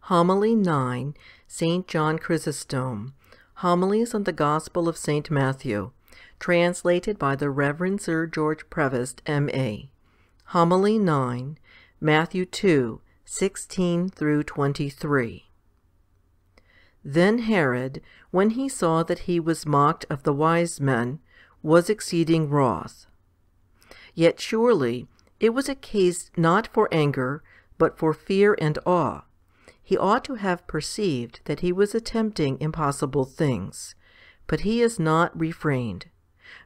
Homily 9, Saint John Chrysostom, Homilies on the Gospel of St. Matthew, translated by the Reverend Sir George Prevost, M.A. Homily 9, Matthew 2, 16 through 23. Then Herod, when he saw that he was mocked of the wise men, was exceeding wroth. Yet surely it was a case not for anger, but for fear and awe. He ought to have perceived that he was attempting impossible things, but he is not refrained.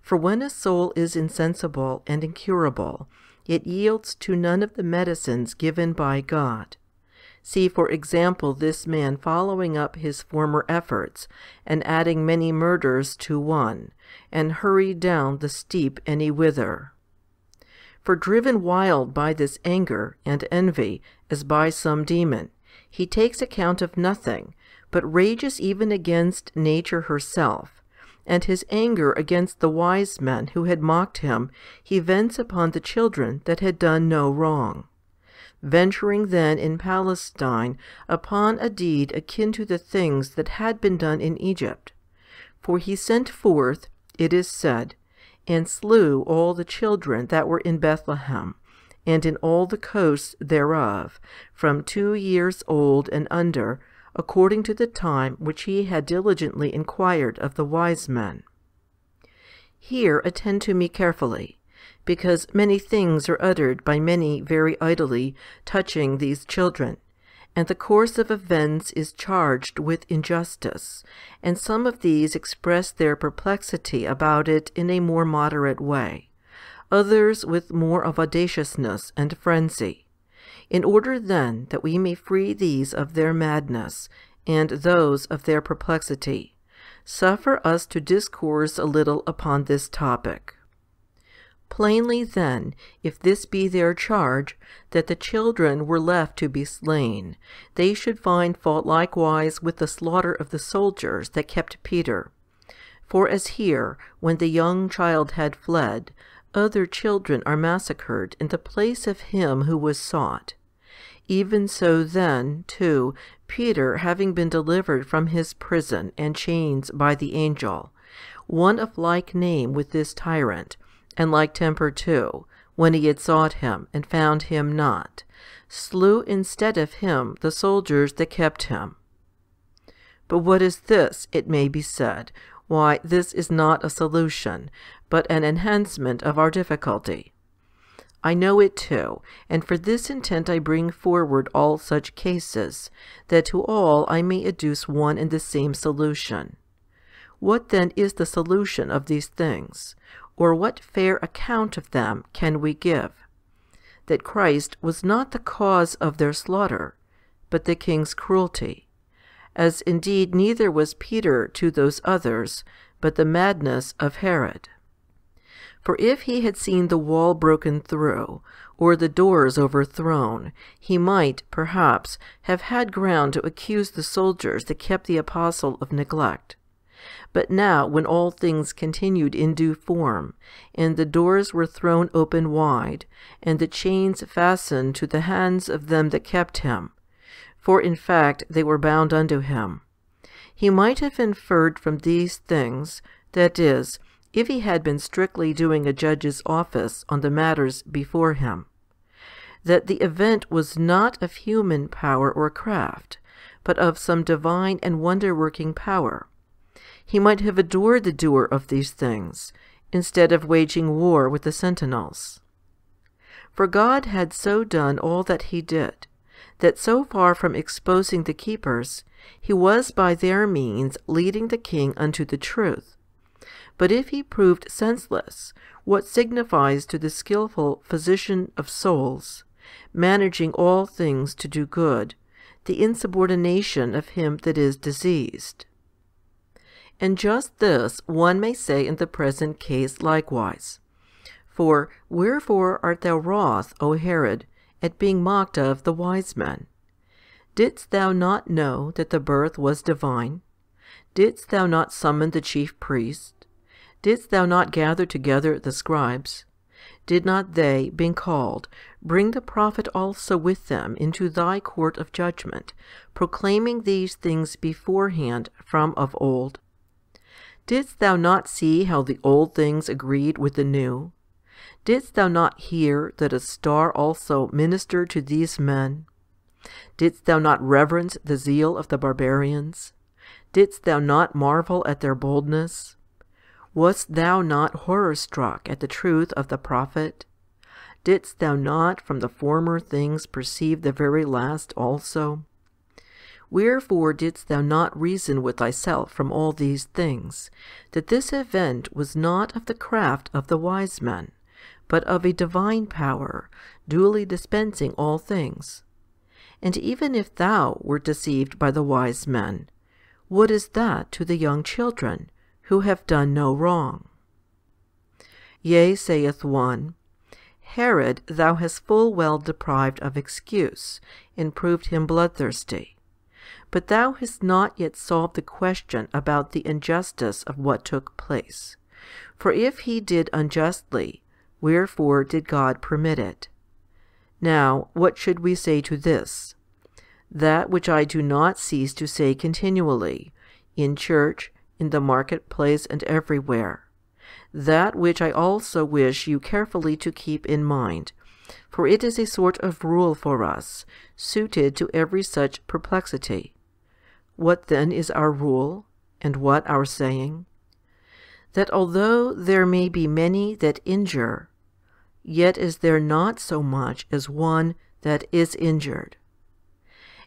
For when a soul is insensible and incurable, it yields to none of the medicines given by God. See, for example, this man following up his former efforts, and adding many murders to one, and hurried down the steep any whither. For driven wild by this anger and envy, as by some demon, he takes account of nothing, but rages even against nature herself, and his anger against the wise men who had mocked him he vents upon the children that had done no wrong. Venturing then in Palestine upon a deed akin to the things that had been done in Egypt. For he sent forth, it is said, and slew all the children that were in Bethlehem, and in all the coasts thereof, from 2 years old and under, according to the time which he had diligently inquired of the wise men. Here attend to me carefully, because many things are uttered by many very idly touching these children, and the course of events is charged with injustice, and some of these express their perplexity about it in a more moderate way, others with more of audaciousness and frenzy. In order then that we may free these of their madness, and those of their perplexity, suffer us to discourse a little upon this topic. Plainly then, if this be their charge, that the children were left to be slain, they should find fault likewise with the slaughter of the soldiers that kept Peter. For as here, when the young child had fled, other children are massacred in the place of him who was sought. Even so then, too, Peter, having been delivered from his prison and chains by the angel, one of like name with this tyrant, and like temper too, when he had sought him and found him not, slew instead of him the soldiers that kept him. But what is this, it may be said? Why, this is not a solution, but an enhancement of our difficulty. I know it too, and for this intent I bring forward all such cases, that to all I may adduce one and the same solution. What then is the solution of these things, or what fair account of them can we give? That Christ was not the cause of their slaughter, but the king's cruelty, as indeed neither was Peter to those others, but the madness of Herod. For if he had seen the wall broken through, or the doors overthrown, he might, perhaps, have had ground to accuse the soldiers that kept the apostle of neglect. But now, when all things continued in due form, and the doors were thrown open wide, and the chains fastened to the hands of them that kept him, for in fact they were bound unto him, he might have inferred from these things, that is, if he had been strictly doing a judge's office on the matters before him, that the event was not of human power or craft, but of some divine and wonder-working power. He might have adored the doer of these things, instead of waging war with the sentinels. For God had so done all that he did, that so far from exposing the keepers, he was by their means leading the king unto the truth. But if he proved senseless, what signifies to the skillful physician of souls, managing all things to do good, the insubordination of him that is diseased? And just this one may say in the present case likewise. For wherefore art thou wroth, O Herod, at being mocked of the wise men? Didst thou not know that the birth was divine? Didst thou not summon the chief priests? Didst thou not gather together the scribes? Did not they, being called, bring the prophet also with them into thy court of judgment, proclaiming these things beforehand from of old? Didst thou not see how the old things agreed with the new? Didst thou not hear that a star also ministered to these men? Didst thou not reverence the zeal of the barbarians? Didst thou not marvel at their boldness? Wast thou not horror-struck at the truth of the prophet? Didst thou not from the former things perceive the very last also? Wherefore didst thou not reason with thyself from all these things, that this event was not of the craft of the wise men, but of a divine power, duly dispensing all things? And even if thou wert deceived by the wise men, what is that to the young children, who have done no wrong? Yea, saith one, Herod thou hast full well deprived of excuse, and proved him bloodthirsty. But thou hast not yet solved the question about the injustice of what took place. For if he did unjustly, wherefore did God permit it? Now, what should we say to this? That which I do not cease to say continually, in church, in the marketplace, and everywhere. That which I also wish you carefully to keep in mind, for it is a sort of rule for us, suited to every such perplexity. What then is our rule, and what our saying? That although there may be many that injure, yet is there not so much as one that is injured.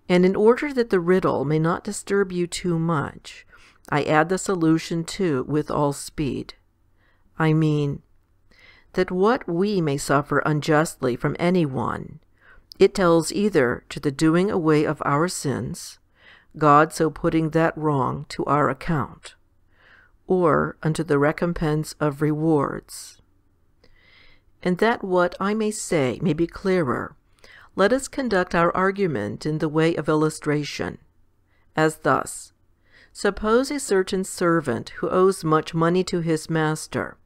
And in order that the riddle may not disturb you too much, I add the solution too with all speed. I mean, that what we may suffer unjustly from any one, it tells either to the doing away of our sins, God so putting that wrong to our account, or unto the recompense of rewards. And that what I may say may be clearer, let us conduct our argument in the way of illustration, as thus. Suppose a certain servant who owes much money to his master,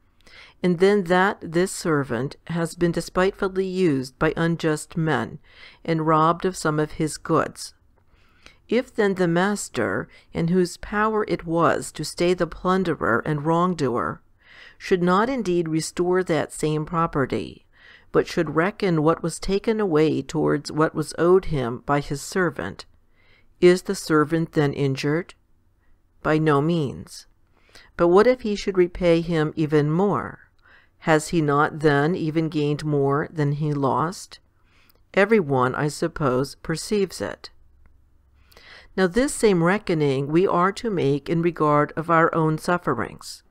and then that this servant has been despitefully used by unjust men, and robbed of some of his goods. If then the master, in whose power it was to stay the plunderer and wrongdoer, should not indeed restore that same property, but should reckon what was taken away towards what was owed him by his servant, is the servant then injured? By no means. But what if he should repay him even more? Has he not then even gained more than he lost? Every one, I suppose, perceives it. Now this same reckoning we are to make in regard of our own sufferings.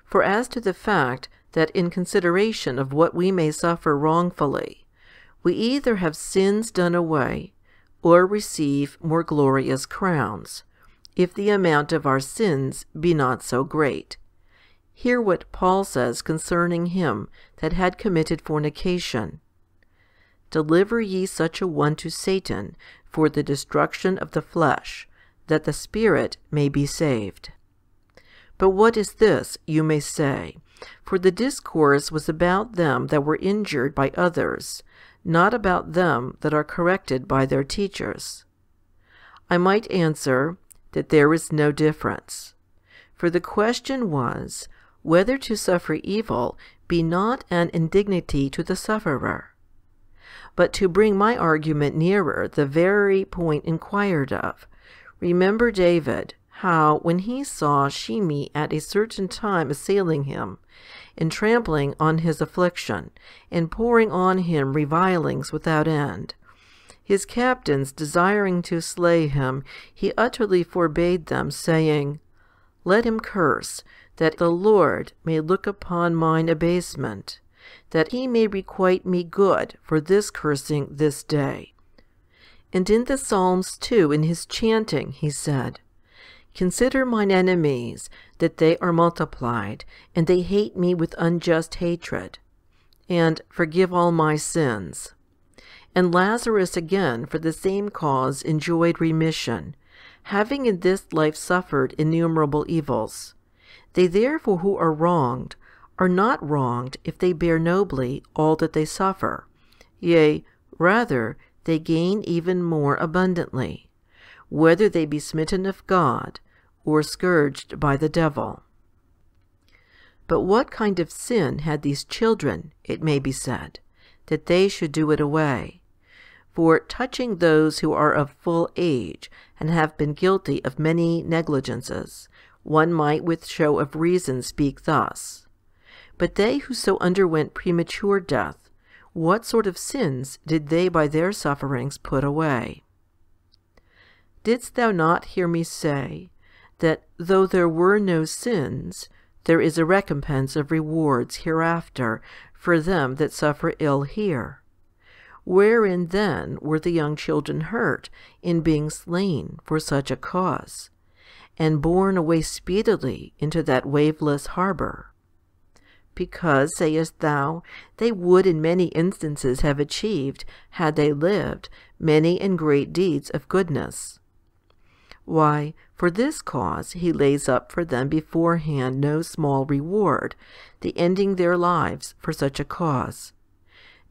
For as to the fact that in consideration of what we may suffer wrongfully, we either have sins done away, or receive more glorious crowns, if the amount of our sins be not so great. Hear what Paul says concerning him that had committed fornication. Deliver ye such a one to Satan for the destruction of the flesh, that the spirit may be saved. But what is this, you may say? For the discourse was about them that were injured by others, not about them that are corrected by their teachers. I might answer that there is no difference. For the question was, whether to suffer evil be not an indignity to the sufferer. But to bring my argument nearer the very point inquired of, remember David, how, when he saw Shimei at a certain time assailing him, and trampling on his affliction, and pouring on him revilings without end, his captains desiring to slay him, he utterly forbade them, saying, Let him curse, that the Lord may look upon mine abasement, that he may requite me good for this cursing this day. And in the Psalms too, in his chanting, he said, Consider mine enemies, that they are multiplied, and they hate me with unjust hatred, and forgive all my sins. And Lazarus again for the same cause enjoyed remission, having in this life suffered innumerable evils. They therefore who are wronged are not wronged if they bear nobly all that they suffer. Yea, rather, they gain even more abundantly, whether they be smitten of God, or scourged by the devil. But what kind of sin had these children, it may be said, that they should do it away? For touching those who are of full age, and have been guilty of many negligences, one might with show of reason speak thus. But they who so underwent premature death, what sort of sins did they by their sufferings put away? Didst thou not hear me say, that though there were no sins, there is a recompense of rewards hereafter for them that suffer ill here? Wherein then were the young children hurt in being slain for such a cause, and borne away speedily into that waveless harbour? Because, sayest thou, they would in many instances have achieved, had they lived, many and great deeds of goodness. Why, for this cause he lays up for them beforehand no small reward, the ending their lives for such a cause.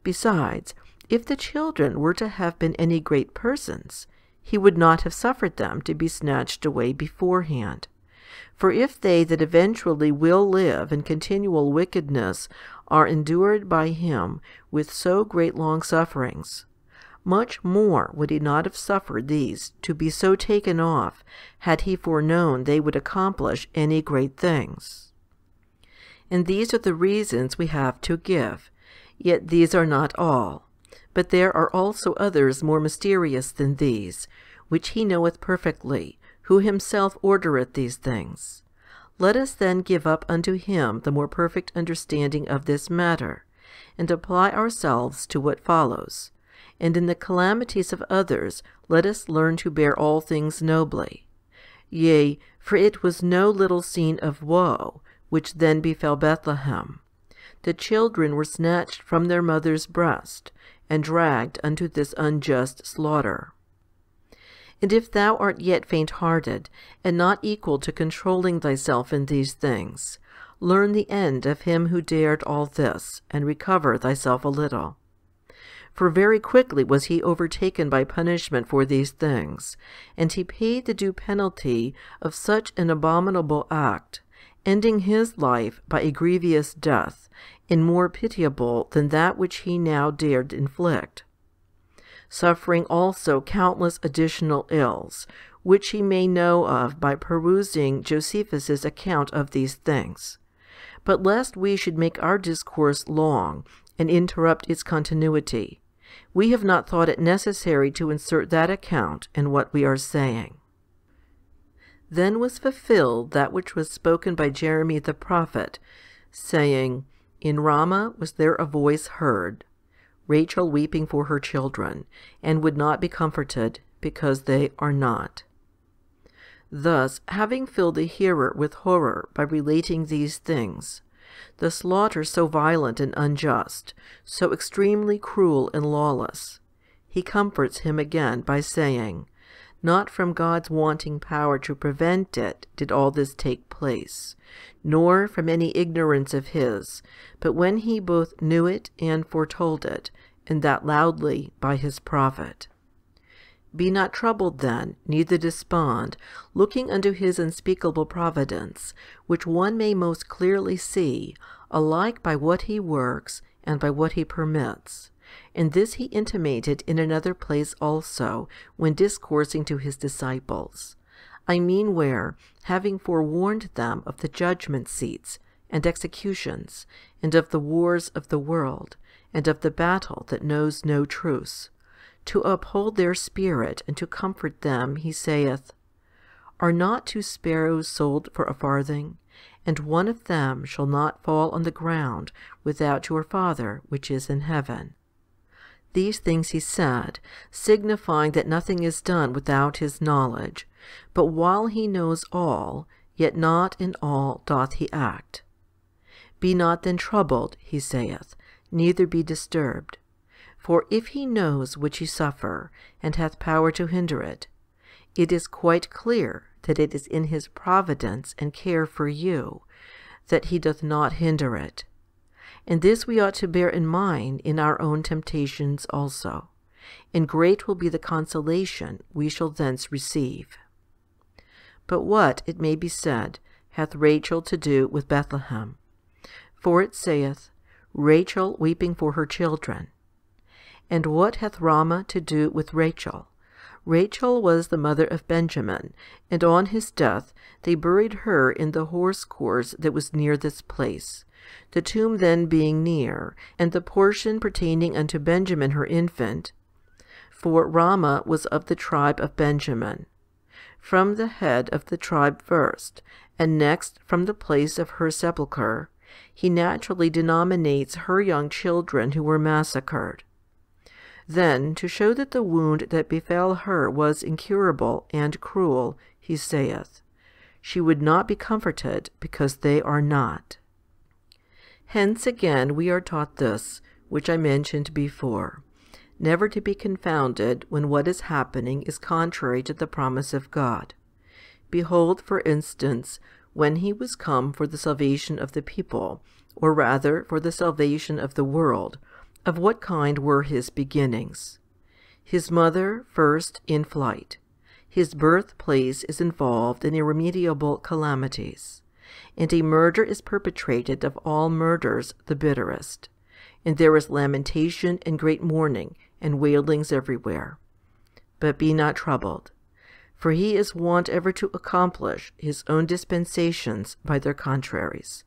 Besides, if the children were to have been any great persons, he would not have suffered them to be snatched away beforehand. For if they that eventually will live in continual wickedness are endured by him with so great long sufferings, much more would he not have suffered these to be so taken off, had he foreknown they would accomplish any great things. And these are the reasons we have to give, yet these are not all. But there are also others more mysterious than these, which he knoweth perfectly, who himself ordereth these things. Let us then give up unto him the more perfect understanding of this matter, and apply ourselves to what follows. And in the calamities of others let us learn to bear all things nobly. Yea, for it was no little scene of woe which then befell Bethlehem. The children were snatched from their mother's breast, and dragged unto this unjust slaughter. And if thou art yet faint-hearted, and not equal to controlling thyself in these things, learn the end of him who dared all this, and recover thyself a little. For very quickly was he overtaken by punishment for these things, and he paid the due penalty of such an abominable act, ending his life by a grievous death, and more pitiable than that which he now dared inflict. Suffering also countless additional ills, which he may know of by perusing Josephus's account of these things. But lest we should make our discourse long, and interrupt its continuity, we have not thought it necessary to insert that account in what we are saying. Then was fulfilled that which was spoken by Jeremy the prophet, saying, In Ramah was there a voice heard, Rachel weeping for her children, and would not be comforted, because they are not. Thus, having filled the hearer with horror by relating these things, the slaughter so violent and unjust, so extremely cruel and lawless, he comforts him again by saying, Not from God's wanting power to prevent it did all this take place, nor from any ignorance of his, but when he both knew it and foretold it, and that loudly by his prophet. Be not troubled then, neither despond, looking unto his unspeakable providence, which one may most clearly see, alike by what he works and by what he permits. And this he intimated in another place also, when discoursing to his disciples. I mean where, having forewarned them of the judgment seats, and executions, and of the wars of the world, and of the battle that knows no truce, to uphold their spirit and to comfort them, he saith, Are not 2 sparrows sold for a farthing? And one of them shall not fall on the ground without your Father which is in heaven. These things he said, signifying that nothing is done without his knowledge, but while he knows all, yet not in all doth he act. Be not then troubled, he saith, neither be disturbed. For if he knows which ye suffer, and hath power to hinder it, it is quite clear that it is in his providence and care for you, that he doth not hinder it. And this we ought to bear in mind in our own temptations also, and great will be the consolation we shall thence receive. But what, it may be said, hath Rachel to do with Bethlehem? For it saith, Rachel weeping for her children. And what hath Ramah to do with Rachel? Rachel was the mother of Benjamin, and on his death they buried her in the horse course that was near this place, the tomb then being near, and the portion pertaining unto Benjamin her infant. For Ramah was of the tribe of Benjamin, from the head of the tribe first, and next from the place of her sepulchre, he naturally denominates her young children who were massacred. Then, to show that the wound that befell her was incurable and cruel, he saith, She would not be comforted, because they are not. Hence again we are taught this, which I mentioned before, never to be confounded when what is happening is contrary to the promise of God. Behold, for instance, when he was come for the salvation of the people, or rather for the salvation of the world, of what kind were his beginnings? His mother first in flight. His birthplace is involved in irremediable calamities, and a murder is perpetrated of all murders the bitterest, and there is lamentation and great mourning and wailings everywhere. But be not troubled, for he is wont ever to accomplish his own dispensations by their contraries,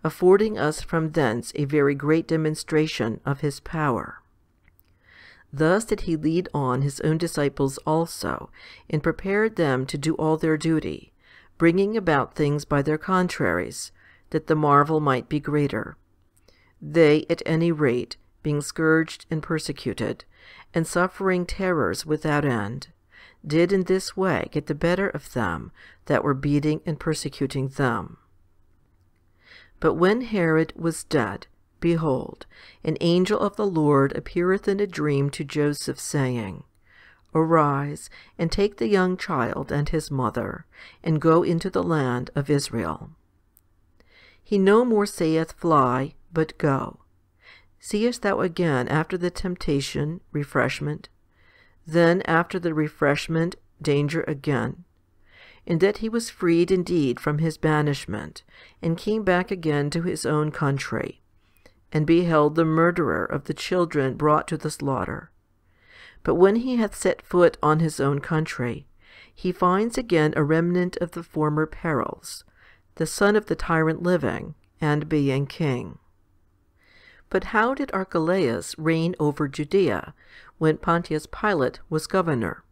affording us from thence a very great demonstration of his power. Thus did he lead on his own disciples also, and prepared them to do all their duty, bringing about things by their contraries, that the marvel might be greater. They, at any rate, being scourged and persecuted, and suffering terrors without end, did in this way get the better of them that were beating and persecuting them. But when Herod was dead, behold, an angel of the Lord appeareth in a dream to Joseph, saying, Arise, and take the young child and his mother, and go into the land of Israel. He no more saith, Fly, but go. Seest thou again after the temptation, refreshment? Then after the refreshment, danger again. And that he was freed indeed from his banishment, and came back again to his own country, and beheld the murderer of the children brought to the slaughter. But when he hath set foot on his own country, he finds again a remnant of the former perils, the son of the tyrant living, and being king. But how did Archelaus reign over Judea, when Pontius Pilate was governor?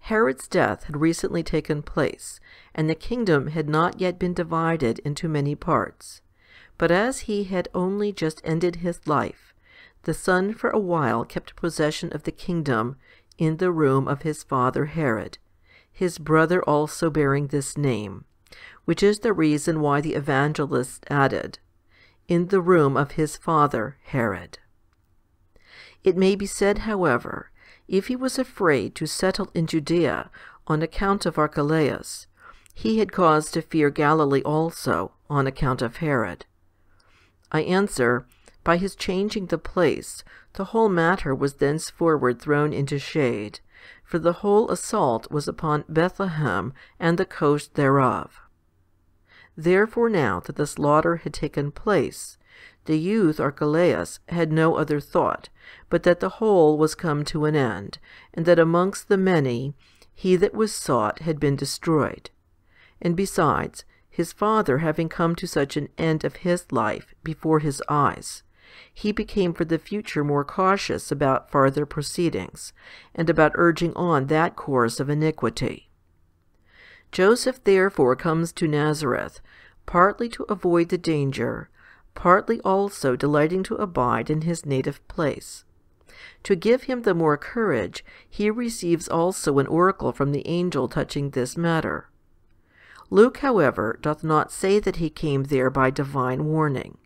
Herod's death had recently taken place, and the kingdom had not yet been divided into many parts. But as he had only just ended his life, the son for a while kept possession of the kingdom in the room of his father Herod, his brother also bearing this name, which is the reason why the evangelist added, in the room of his father Herod. It may be said, however, if he was afraid to settle in Judea on account of Archelaus, he had cause to fear Galilee also on account of Herod. I answer, by his changing the place, the whole matter was thenceforward thrown into shade, for the whole assault was upon Bethlehem and the coast thereof. Therefore now that the slaughter had taken place, the youth Archelaus had no other thought, but that the whole was come to an end, and that amongst the many he that was sought had been destroyed. And besides, his father having come to such an end of his life before his eyes, he became for the future more cautious about farther proceedings, and about urging on that course of iniquity. Joseph therefore comes to Nazareth, partly to avoid the danger, partly also delighting to abide in his native place. To give him the more courage, he receives also an oracle from the angel touching this matter. Luke, however, doth not say that he came there by divine warning,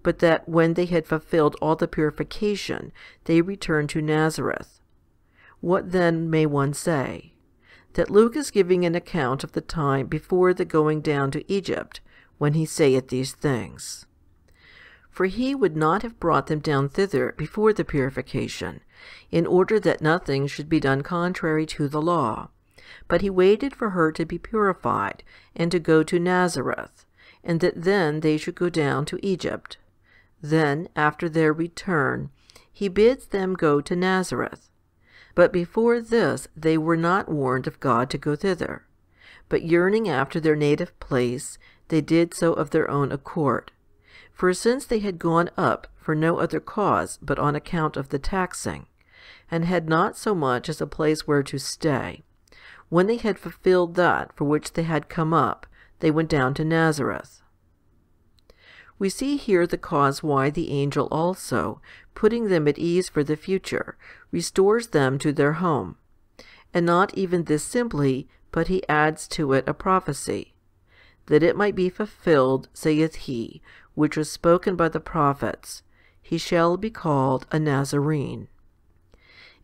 but that when they had fulfilled all the purification, they returned to Nazareth. What then may one say? That Luke is giving an account of the time before the going down to Egypt, when he saith these things. For he would not have brought them down thither before the purification, in order that nothing should be done contrary to the law. But he waited for her to be purified, and to go to Nazareth, and that then they should go down to Egypt. Then, after their return, he bids them go to Nazareth. But before this they were not warned of God to go thither. But yearning after their native place, they did so of their own accord. For since they had gone up for no other cause but on account of the taxing, and had not so much as a place where to stay, when they had fulfilled that for which they had come up, they went down to Nazareth. We see here the cause why the angel also, putting them at ease for the future, restores them to their home. And not even this simply, but he adds to it a prophecy, that it might be fulfilled, saith he, which was spoken by the prophets, he shall be called a Nazarene.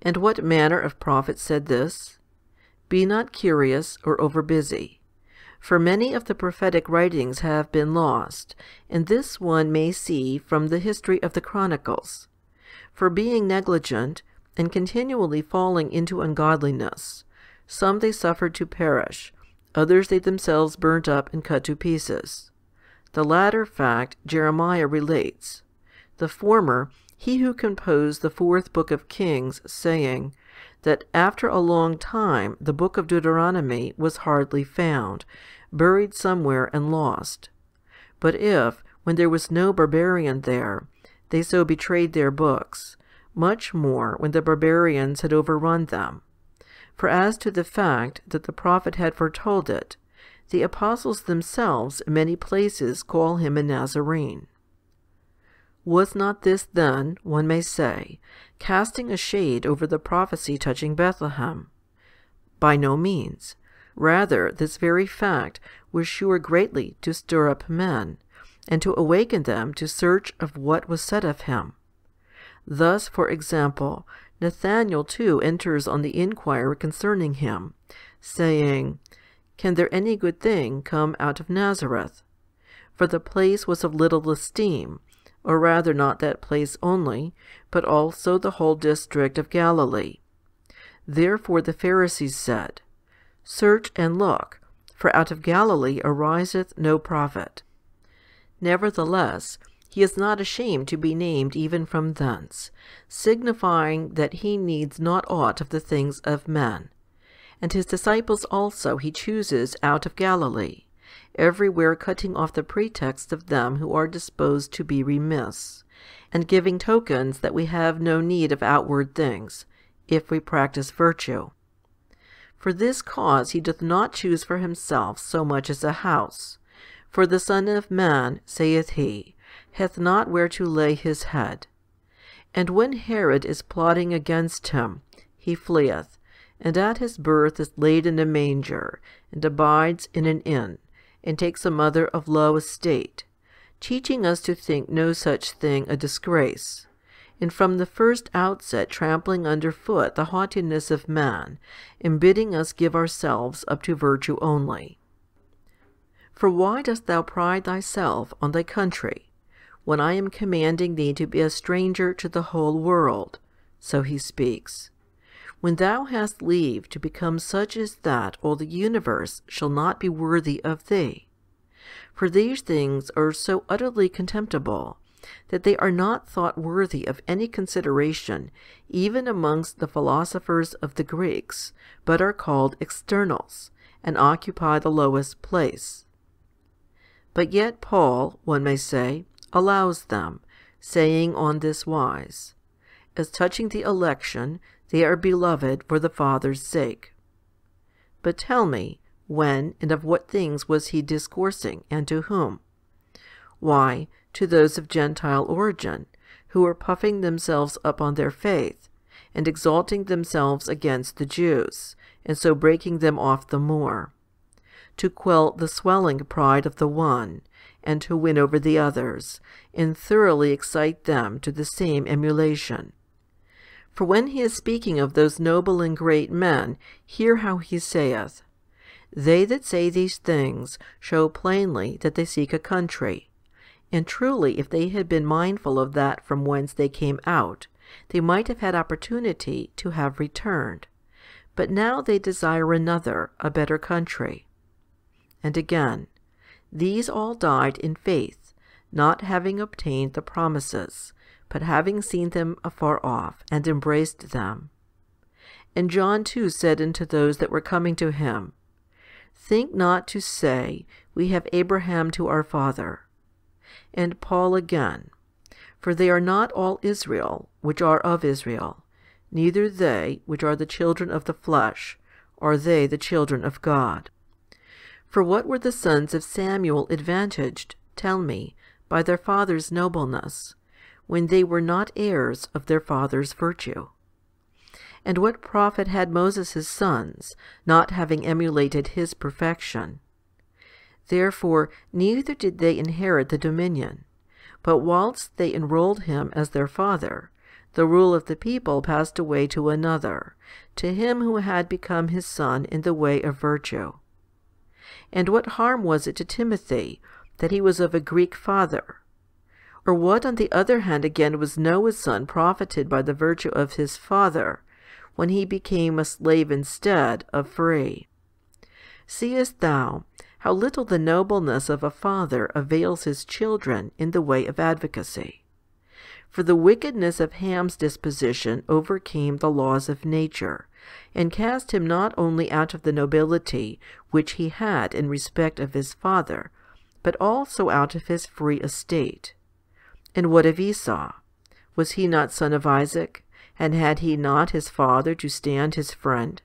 And what manner of prophet said this? Be not curious or overbusy. For many of the prophetic writings have been lost, and this one may see from the history of the Chronicles. For being negligent, and continually falling into ungodliness, some they suffered to perish, others they themselves burnt up and cut to pieces. The latter fact Jeremiah relates. The former, he who composed the 4th book of Kings, saying, that after a long time the book of Deuteronomy was hardly found, buried somewhere and lost. But if, when there was no barbarian there, they so betrayed their books, much more when the barbarians had overrun them. For as to the fact that the prophet had foretold it, the apostles themselves in many places call him a Nazarene. Was not this then, one may say, casting a shade over the prophecy touching Bethlehem? By no means. Rather, this very fact was sure greatly to stir up men, and to awaken them to search of what was said of him. Thus, for example, Nathanael too enters on the inquiry concerning him, saying, Can there any good thing come out of Nazareth? For the place was of little esteem, or rather not that place only, but also the whole district of Galilee. Therefore the Pharisees said, Search and look, for out of Galilee ariseth no prophet. Nevertheless, he is not ashamed to be named even from thence, signifying that he needs not aught of the things of men. And his disciples also he chooses out of Galilee, everywhere cutting off the pretext of them who are disposed to be remiss, and giving tokens that we have no need of outward things, if we practice virtue. For this cause he doth not choose for himself so much as a house. For the Son of Man, saith he, hath not where to lay his head. And when Herod is plotting against him, he fleeth, and at his birth is laid in a manger, and abides in an inn, and takes a mother of low estate, teaching us to think no such thing a disgrace, and from the first outset trampling under foot the haughtiness of man, and bidding us give ourselves up to virtue only. For why dost thou pride thyself on thy country, when I am commanding thee to be a stranger to the whole world? So he speaks. When thou hast leave to become such as that all the universe shall not be worthy of thee. For these things are so utterly contemptible, that they are not thought worthy of any consideration even amongst the philosophers of the Greeks, but are called externals, and occupy the lowest place. But yet Paul, one may say, allows them, saying on this wise, As touching the election, they are beloved for the Father's sake. But tell me, when and of what things was he discoursing, and to whom? Why, to those of Gentile origin, who are puffing themselves up on their faith, and exalting themselves against the Jews, and so breaking them off the more, to quell the swelling pride of the one, and to win over the others, and thoroughly excite them to the same emulation. For when he is speaking of those noble and great men, hear how he saith, They that say these things show plainly that they seek a country. And truly, if they had been mindful of that from whence they came out, they might have had opportunity to have returned. But now they desire another, a better country. And again, these all died in faith, not having obtained the promises, but having seen them afar off, and embraced them. And John too said unto those that were coming to him, Think not to say, We have Abraham to our father. And Paul again, For they are not all Israel, which are of Israel, neither they, which are the children of the flesh, are they the children of God. For what were the sons of Samuel advantaged, tell me, by their father's nobleness, when they were not heirs of their father's virtue? And what profit had Moses' sons, not having emulated his perfection? Therefore neither did they inherit the dominion, but whilst they enrolled him as their father, the rule of the people passed away to another, to him who had become his son in the way of virtue. And what harm was it to Timothy, that he was of a Greek father? Or what on the other hand again was Noah's son profited by the virtue of his father, when he became a slave instead of free? Seest thou how little the nobleness of a father avails his children in the way of advocacy? For the wickedness of Ham's disposition overcame the laws of nature, and cast him not only out of the nobility which he had in respect of his father, but also out of his free estate. And what of Esau? Was he not son of Isaac? And had he not his father to stand his friend?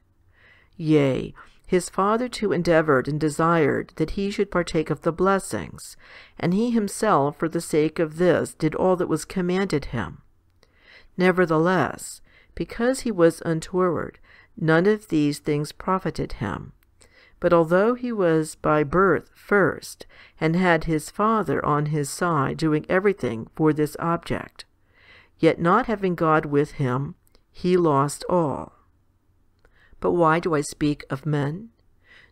Yea, his father too endeavoured and desired that he should partake of the blessings, and he himself for the sake of this did all that was commanded him. Nevertheless, because he was untoward, none of these things profited him. But although he was by birth first, and had his father on his side doing everything for this object, yet not having God with him, he lost all. But why do I speak of men?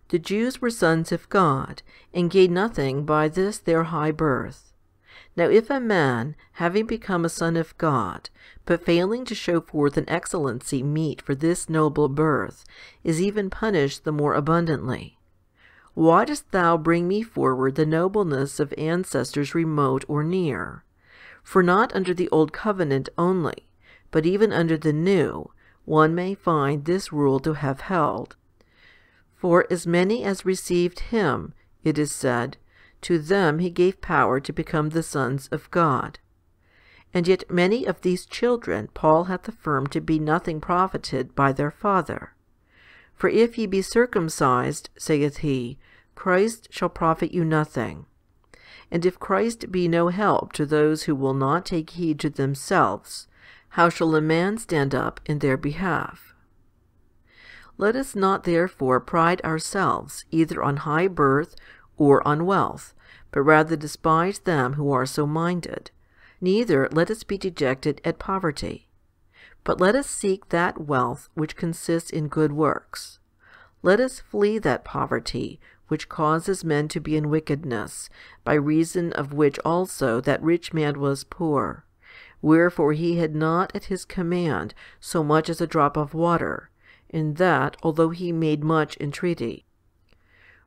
The Jews were sons of God, and gained nothing by this their high birth. Now if a man, having become a son of God, but failing to show forth an excellency meet for this noble birth, is even punished the more abundantly, why dost thou bring me forward the nobleness of ancestors remote or near? For not under the old covenant only, but even under the new, one may find this rule to have held. For as many as received him, it is said, to them he gave power to become the sons of God. And yet many of these children Paul hath affirmed to be nothing profited by their father. For if ye be circumcised, saith he, Christ shall profit you nothing. And if Christ be no help to those who will not take heed to themselves, how shall a man stand up in their behalf? Let us not therefore pride ourselves either on high birth or on wealth, but rather despise them who are so minded. Neither let us be dejected at poverty, but let us seek that wealth which consists in good works. Let us flee that poverty which causes men to be in wickedness, by reason of which also that rich man was poor. Wherefore he had not at his command so much as a drop of water, and that although he made much entreaty.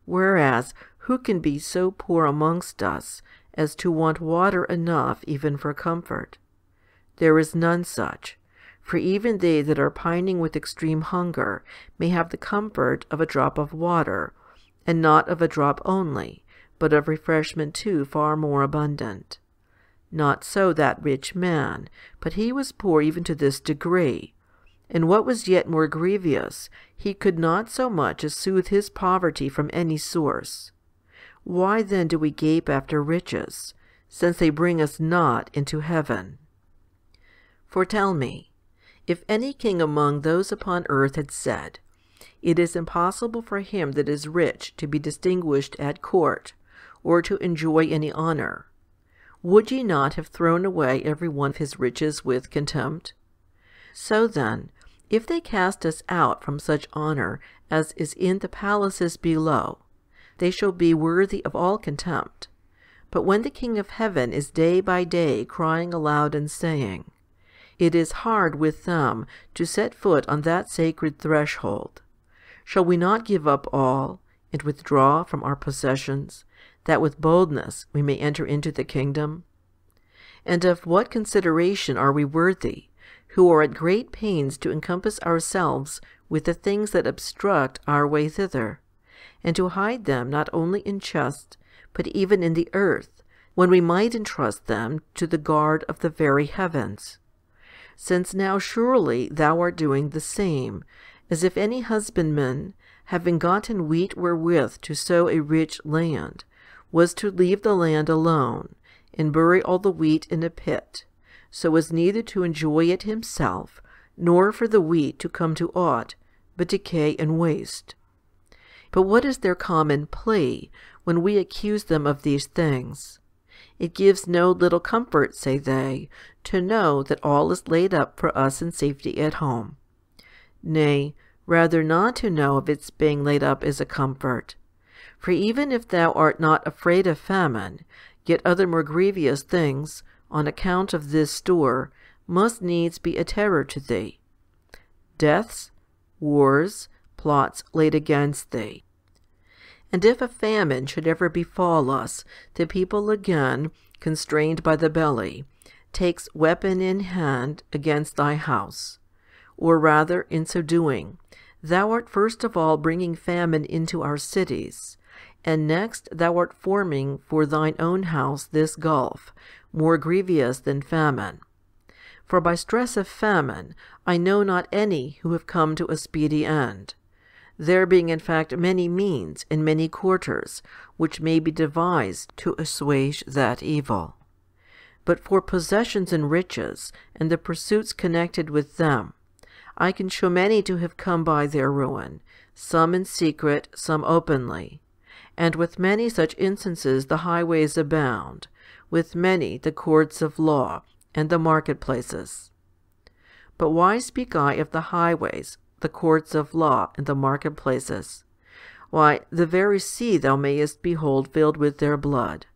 Whereas who can be so poor amongst us as to want water enough even for comfort? There is none such, for even they that are pining with extreme hunger may have the comfort of a drop of water, and not of a drop only, but of refreshment too far more abundant. Not so that rich man, but he was poor even to this degree. And what was yet more grievous, he could not so much as soothe his poverty from any source. Why then do we gape after riches, since they bring us not into heaven? For tell me, if any king among those upon earth had said, It is impossible for him that is rich to be distinguished at court, or to enjoy any honour, would ye not have thrown away every one of his riches with contempt? So then, if they cast us out from such honour as is in the palaces below, they shall be worthy of all contempt. But when the King of heaven is day by day crying aloud and saying, "It is hard with them to set foot on that sacred threshold," shall we not give up all, and withdraw from our possessions, that with boldness we may enter into the kingdom? And of what consideration are we worthy, who are at great pains to encompass ourselves with the things that obstruct our way thither, and to hide them not only in chests, but even in the earth, when we might entrust them to the guard of the very heavens? Since now surely thou art doing the same, as if any husbandman, having gotten wheat wherewith to sow a rich land, was to leave the land alone, and bury all the wheat in a pit, so as neither to enjoy it himself, nor for the wheat to come to aught, but decay and waste. But what is their common plea, when we accuse them of these things? It gives no little comfort, say they, to know that all is laid up for us in safety at home. Nay, rather not to know of its being laid up is a comfort. For even if thou art not afraid of famine, yet other more grievous things, on account of this store, must needs be a terror to thee. Deaths, wars, plots laid against thee. And if a famine should ever befall us, the people again, constrained by the belly, takes weapon in hand against thy house. Or rather, in so doing, thou art first of all bringing famine into our cities, and next thou art forming for thine own house this gulf, more grievous than famine. For by stress of famine I know not any who have come to a speedy end, there being in fact many means in many quarters which may be devised to assuage that evil. But for possessions and riches, and the pursuits connected with them, I can show many to have come by their ruin, some in secret, some openly. And with many such instances the highways abound, with many the courts of law, and the marketplaces. But why speak I of the highways, the courts of law, and the marketplaces? Why, the very sea thou mayest behold filled with their blood.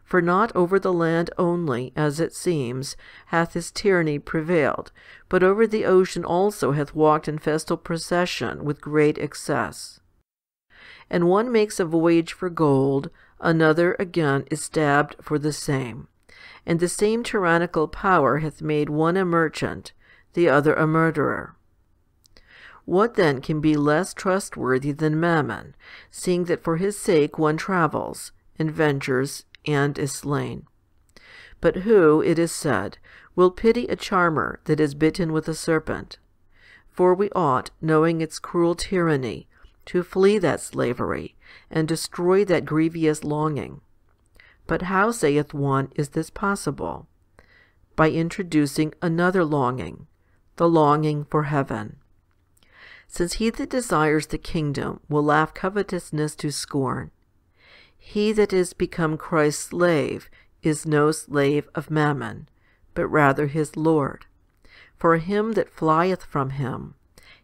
For not over the land only, as it seems, hath his tyranny prevailed, but over the ocean also hath walked in festal procession with great excess. And one makes a voyage for gold, another again is stabbed for the same. And the same tyrannical power hath made one a merchant, the other a murderer. What then can be less trustworthy than Mammon, seeing that for his sake one travels, and ventures, and is slain? But who, it is said, will pity a charmer that is bitten with a serpent? For we ought, knowing its cruel tyranny, to flee that slavery, and destroy that grievous longing. But how, saith one, is this possible? By introducing another longing, the longing for heaven. Since he that desires the kingdom will laugh covetousness to scorn, he that is become Christ's slave is no slave of Mammon, but rather his Lord. For him that flieth from him,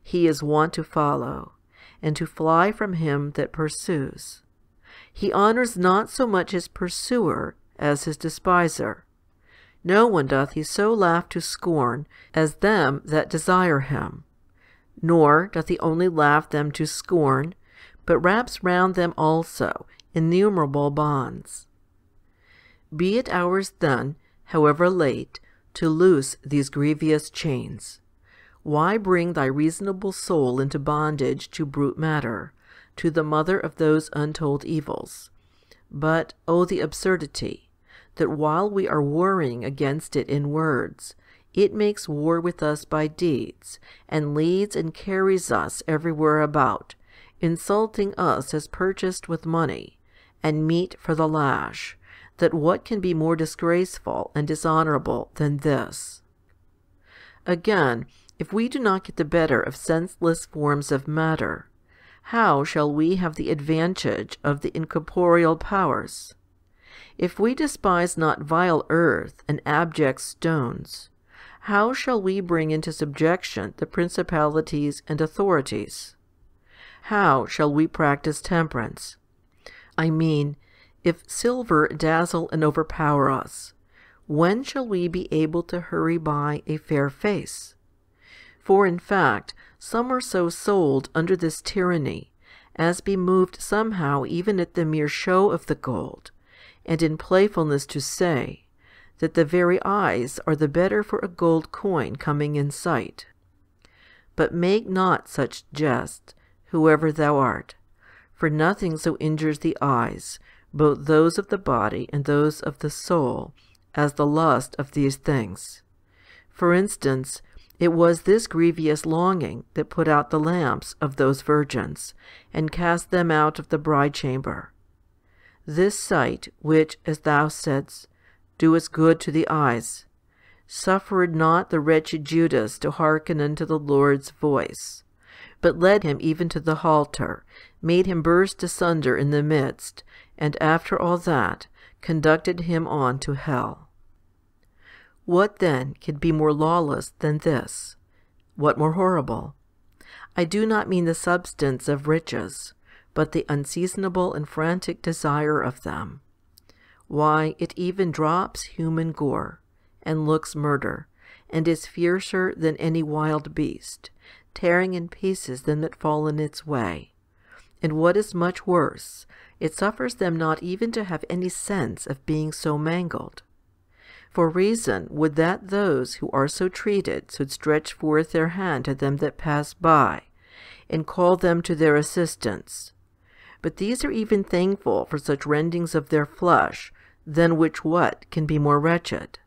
he is wont to follow, and to fly from him that pursues. He honors not so much his pursuer as his despiser. No one doth he so laugh to scorn as them that desire him. Nor doth he only laugh them to scorn, but wraps round them also innumerable bonds. Be it ours then, however late, to loose these grievous chains. Why bring thy reasonable soul into bondage to brute matter, to the mother of those untold evils? But, oh, the absurdity, that while we are warring against it in words, it makes war with us by deeds, and leads and carries us everywhere about, insulting us as purchased with money, and meat for the lash, that what can be more disgraceful and dishonorable than this? Again, if we do not get the better of senseless forms of matter, how shall we have the advantage of the incorporeal powers? If we despise not vile earth and abject stones, how shall we bring into subjection the principalities and authorities? how shall we practice temperance? I mean, if silver dazzle and overpower us, when shall we be able to hurry by a fair face? For in fact, some are so sold under this tyranny as be moved somehow even at the mere show of the gold, and in playfulness to say, that the very eyes are the better for a gold coin coming in sight. But make not such jest, whoever thou art, for nothing so injures the eyes, both those of the body and those of the soul, as the lust of these things. For instance, it was this grievous longing that put out the lamps of those virgins, and cast them out of the bride chamber. This sight, which, as thou saidst, doest good to the eyes, suffered not the wretched Judas to hearken unto the Lord's voice, but led him even to the halter, made him burst asunder in the midst, and after all that, conducted him on to hell. What then can be more lawless than this? What more horrible? I do not mean the substance of riches, but the unseasonable and frantic desire of them. Why, it even drops human gore, and looks murder, and is fiercer than any wild beast, tearing in pieces them that fall in its way. And what is much worse, it suffers them not even to have any sense of being so mangled. For reason would that those who are so treated should stretch forth their hand to them that pass by, and call them to their assistance. But these are even thankful for such rendings of their flesh, than which what can be more wretched?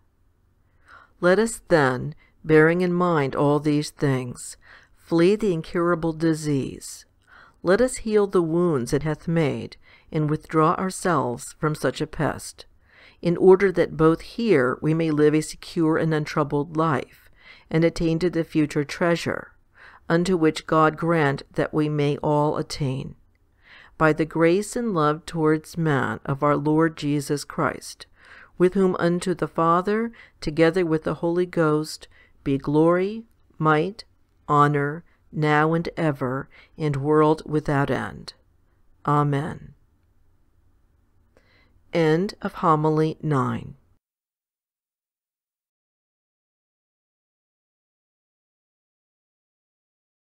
Let us then, bearing in mind all these things, flee the incurable disease. Let us heal the wounds it hath made, and withdraw ourselves from such a pest, in order that both here we may live a secure and untroubled life, and attain to the future treasure, unto which God grant that we may all attain, by the grace and love towards man of our Lord Jesus Christ, with whom unto the Father, together with the Holy Ghost, be glory, might, honor, now and ever, and world without end. Amen. End of Homily 9.